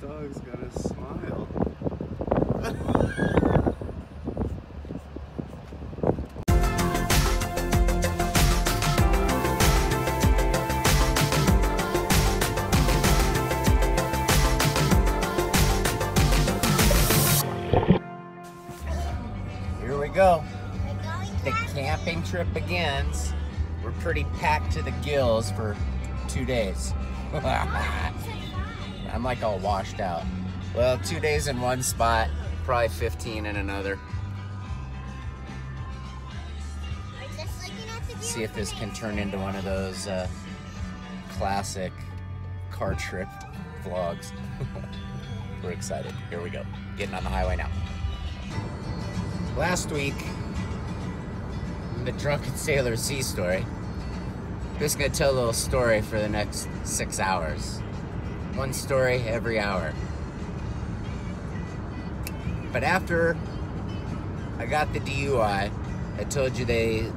Dog's got a smile. Here we go. The camping trip begins. We're pretty packed to the gills for 2 days. I'm like all washed out. Well, 2 days in one spot, probably 15 in another. See if this can turn into one of those classic car trip vlogs. We're excited. Here we go. Getting on the highway now. Last week, the Drunken Sailor Sea Story. Just gonna tell a little story for the next 6 hours. One story every hour. But after I got the DUI, I told you they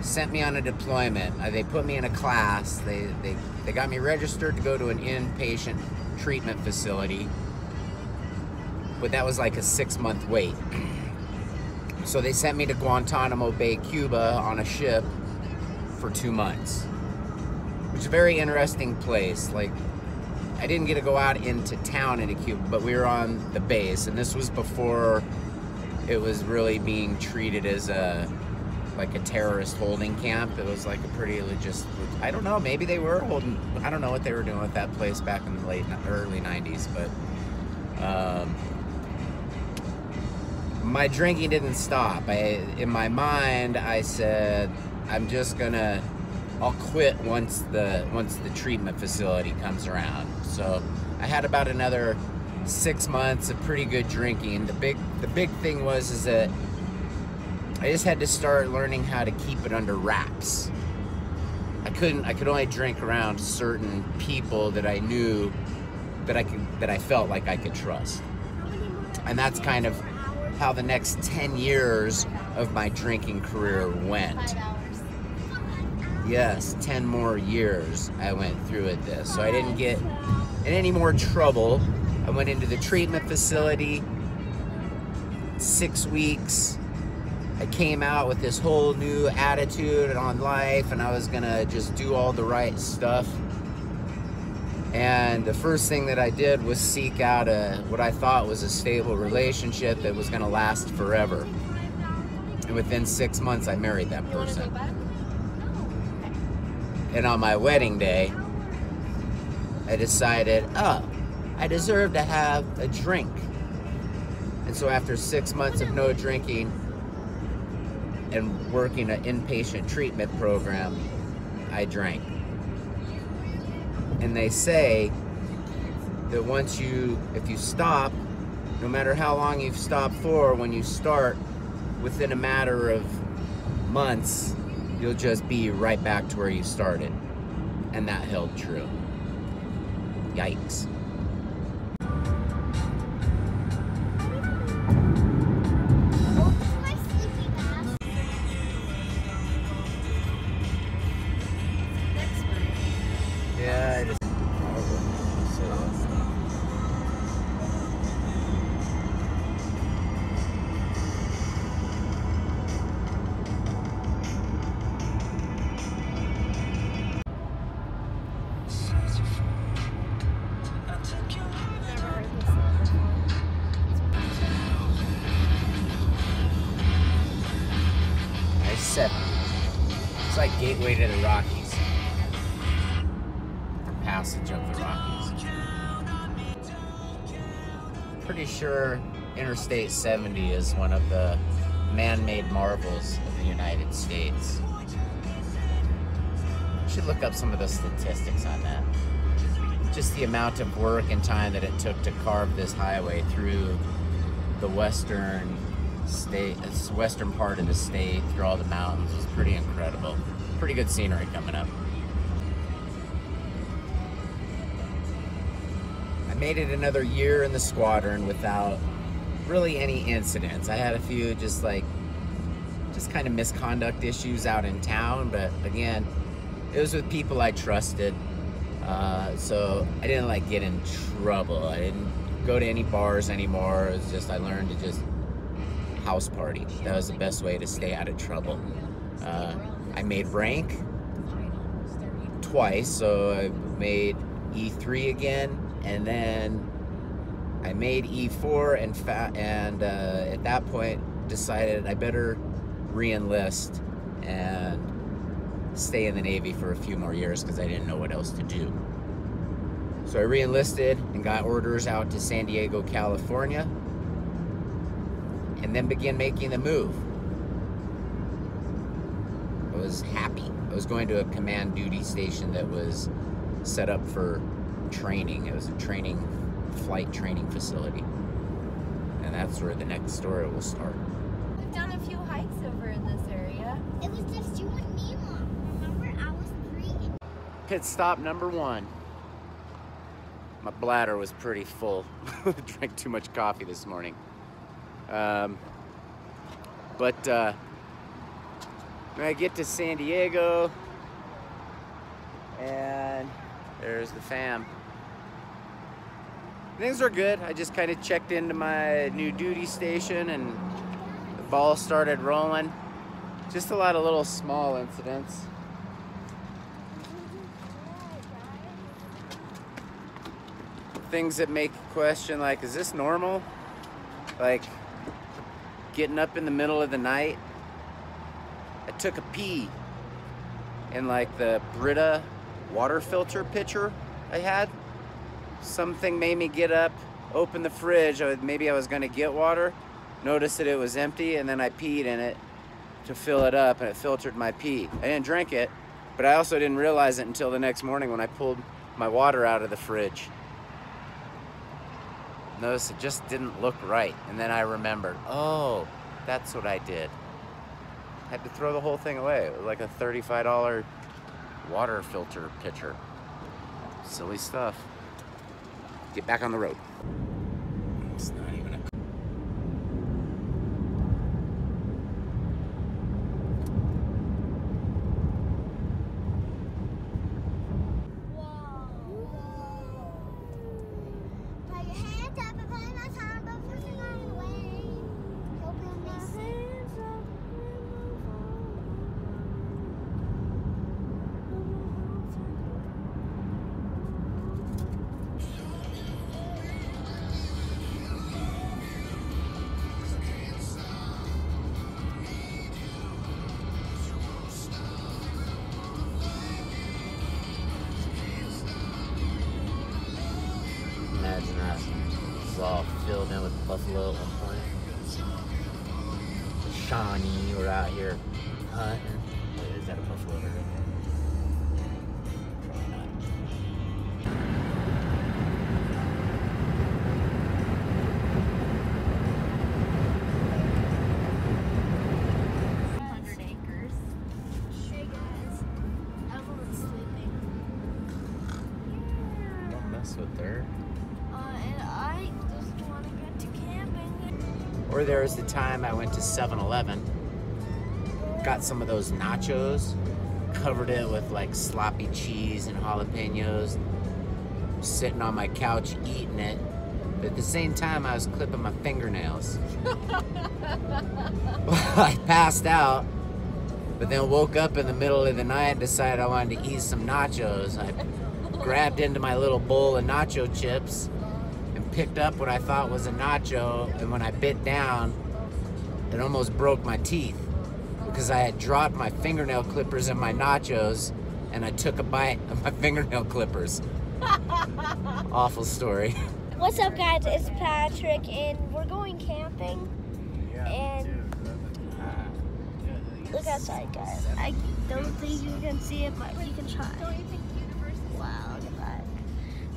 sent me on a deployment. They put me in a class. They got me registered to go to an inpatient treatment facility. But that was like a 6-month wait. So they sent me to Guantanamo Bay, Cuba on a ship for 2 months, which is a very interesting place. Like, I didn't get to go out into town into Cuba, but we were on the base, and this was before it was really being treated as like a terrorist holding camp. It was like a pretty legit, I don't know, maybe they were holding, I don't know what they were doing with that place back in the early 90s, but my drinking didn't stop. In my mind, I said, I'll quit once the treatment facility comes around. So I had about another 6 months of pretty good drinking. The big thing is that I just had to start learning how to keep it under wraps. I could only drink around certain people that I knew that I felt like I could trust. And that's kind of how the next 10 years of my drinking career went. Yes, 10 more years I went through at this. So I didn't get in any more trouble. I went into the treatment facility, 6 weeks. I came out with this whole new attitude on life, and I was gonna just do all the right stuff. And the first thing that I did was seek out what I thought was a stable relationship that was gonna last forever. And within 6 months, I married that person. And on my wedding day, I decided, I deserve to have a drink. And so after 6 months of no drinking and working an inpatient treatment program, I drank. And they say that if you stop, no matter how long you've stopped for, when you start, within a matter of months, you'll just be right back to where you started. And that held true. Yikes. Yeah, it is. It's like gateway to the Rockies. Or passage of the Rockies. Pretty sure Interstate 70 is one of the man-made marvels of the United States. I should look up some of the statistics on that. Just the amount of work and time that it took to carve this highway through the western part of the state, through all the mountains, was pretty incredible. Pretty good scenery coming up. I made it another year in the squadron without really any incidents. I had a few just kind of misconduct issues out in town, but again, it was with people I trusted. So I didn't like get in trouble. I didn't go to any bars anymore. It was just I learned to just house party. That was the best way to stay out of trouble. I made rank twice, so I made E3 again, and then I made E4, and at that point decided I better re-enlist and stay in the Navy for a few more years because I didn't know what else to do. So I re-enlisted and got orders out to San Diego, California, and then began making the move. I was happy. I was going to a command duty station that was set up for training. It was a flight training facility. And that's where the next story will start. We've done a few hikes over in this area. It was just you and me, Mom. Remember, I was 3. Pit stop number 1. My bladder was pretty full. Drank too much coffee this morning. When I get to San Diego, and there's the fam. Things are good. I just kind of checked into my new duty station and the ball started rolling. Just a lot of little small incidents. Things that make you question, like, is this normal? Like, getting up in the middle of the night. I took a pee in like the Brita water filter pitcher I had. Something made me get up, open the fridge. Maybe I was gonna get water, noticed that it was empty, and then I peed in it to fill it up, and it filtered my pee. I didn't drink it, but I also didn't realize it until the next morning when I pulled my water out of the fridge. Noticed it just didn't look right, and then I remembered, oh, that's what I did. Had to throw the whole thing away. It was like a $35 water filter pitcher. Silly stuff. Get back on the road. It's not even a... Put your hands up and play my song, but pushing on the way. Open my hands up. Imagine that. It's all filled in with buffalo at one point. Shawnee, we're out here hunting. Wait, is that a buffalo herd? Probably not. Hey guys, everyone's sleeping. Don't mess with her. And I just want to get to camping. Or there was the time I went to 7-Eleven, got some of those nachos, covered it with like sloppy cheese and jalapenos, sitting on my couch eating it, but at the same time I was clipping my fingernails. I passed out, but then woke up in the middle of the night and decided I wanted to eat some nachos. I grabbed into my little bowl of nacho chips and picked up what I thought was a nacho, and when I bit down, it almost broke my teeth because I had dropped my fingernail clippers in my nachos and I took a bite of my fingernail clippers. Awful story. What's up, guys? It's Patrick, and we're going camping. And look outside, guys. I don't think you can see it, but you can try. Wow, look at that.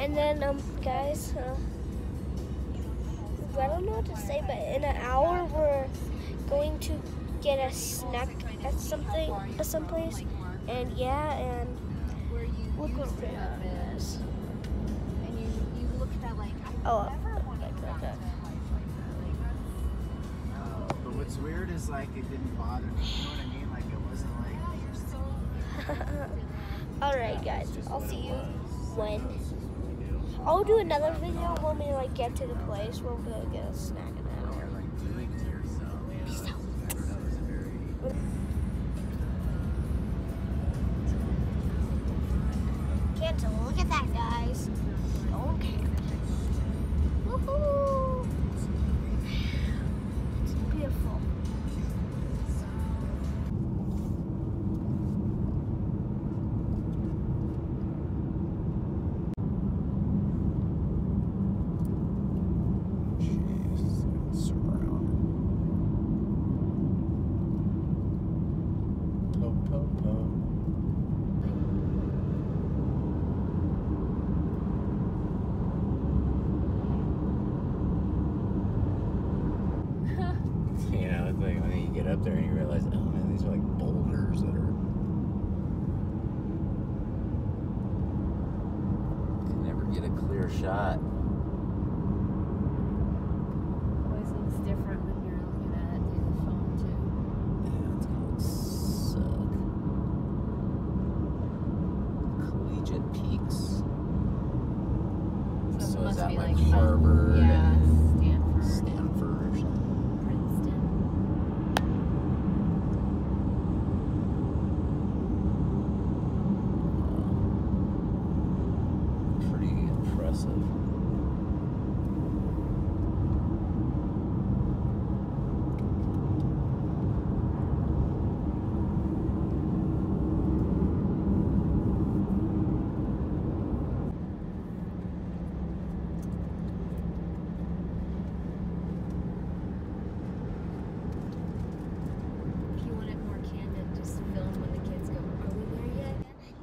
And then, guys, I don't know what to say, but in an hour we're going to get a snack at someplace. And yeah, and look what we have, guys. Oh, okay. But what's weird is like it didn't bother me, you know what I mean? Like it wasn't like... Alright guys, I'll see you when. I'll do another video when we like get to the place where we'll go get a snack in an hour. Peace out. Cancel. Look at that, guys. Don't care. Woohoo! It's beautiful. Up there and you realize, oh man, these are like boulders that are can never get a clear shot. Always looks different when you're looking at it through the phone too. Yeah, it's gonna suck. Collegiate Peaks. So it is must that be like like Harvard? Yeah, and Stanford. Stanford or something? Princeton. Pretty impressive. If you want it more candid, just film when the kids go, are we there yet?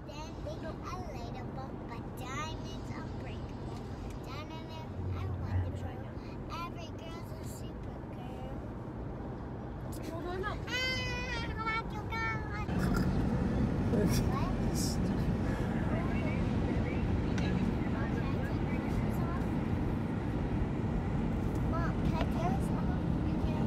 Then they go unrelatable, but diamonds unbreakable. Down in there, I wonderful. Every girl's a super girl. No. Mom, can I get this off? You can.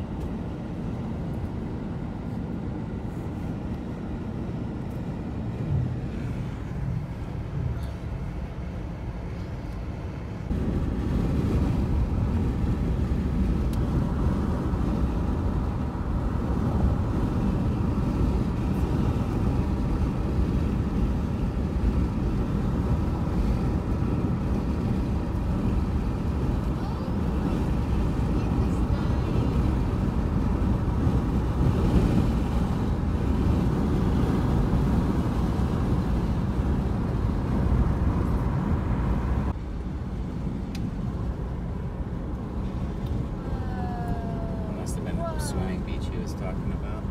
Must have been the swimming beach he was talking about.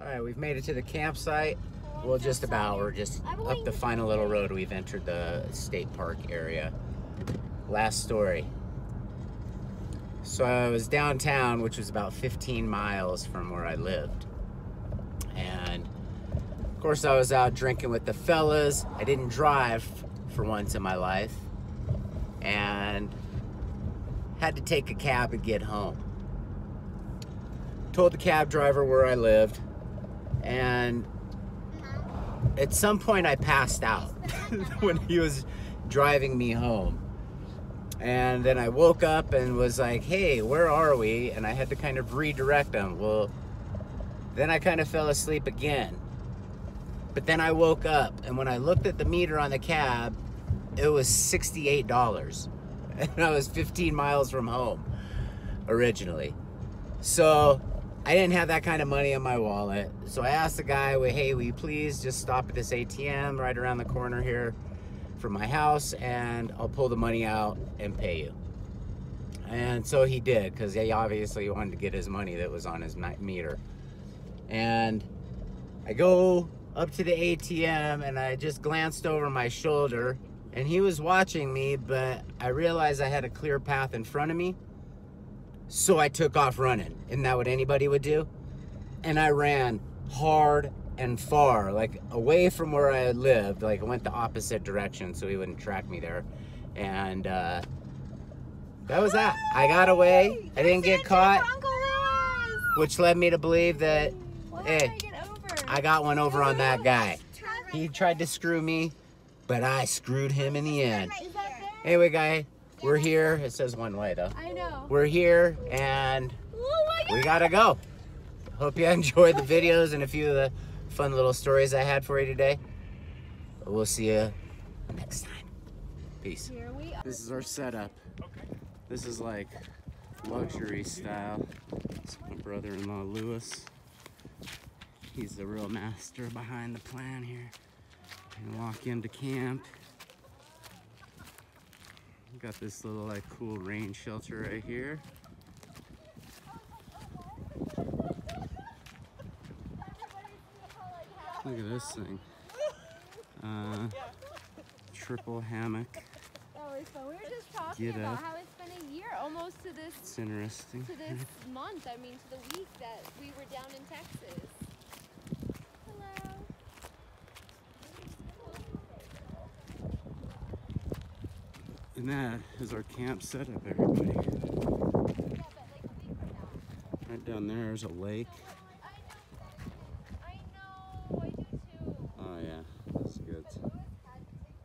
Alright, we've made it to the campsite. Well, just about. We're just up the final little road. We've entered the state park area. Last story. So I was downtown, which was about 15 miles from where I lived. And of course I was out drinking with the fellas. I didn't drive for once in my life. And had to take a cab and get home. Told the cab driver where I lived. And at some point I passed out when he was driving me home. And then I woke up and was like, hey, where are we? And I had to kind of redirect him. Well, then I kind of fell asleep again. But then I woke up, and when I looked at the meter on the cab, it was $68. And I was 15 miles from home originally. So I didn't have that kind of money in my wallet. So I asked the guy, well, hey, will you please just stop at this ATM right around the corner here from my house, and I'll pull the money out and pay you. And so he did, because he obviously wanted to get his money that was on his meter. And I go up to the ATM, and I just glanced over my shoulder, and he was watching me, but I realized I had a clear path in front of me. So I took off running. Isn't that what anybody would do? And I ran hard and far, like away from where I lived. Like I went the opposite direction so he wouldn't track me there. And that was that. I got away. I didn't get caught. which led me to believe that, Well, hey, how do I get over? I got one over on that guy. He tried to screw me, but I screwed him in the end. Is that fair? Anyway, guy, we're here. It says one way, though. I know. We're here, and Oh my God. we gotta go. Hope you enjoyed the videos and a few of the fun little stories I had for you today. We'll see you next time. Peace. Here we are. This is our setup. This is like luxury style. It's my brother-in-law, Lewis. He's the real master behind the plan here. And walk into camp. Got this little like cool rain shelter right here. Look at this thing. Triple hammock. That was fun. We were just talking Get about up. how it's been a year almost to this It's interesting. month. I mean, to the week that we were down in Texas. Hello. And that is our camp setup, everybody. Yeah, but like a week from now. Right down there is a lake.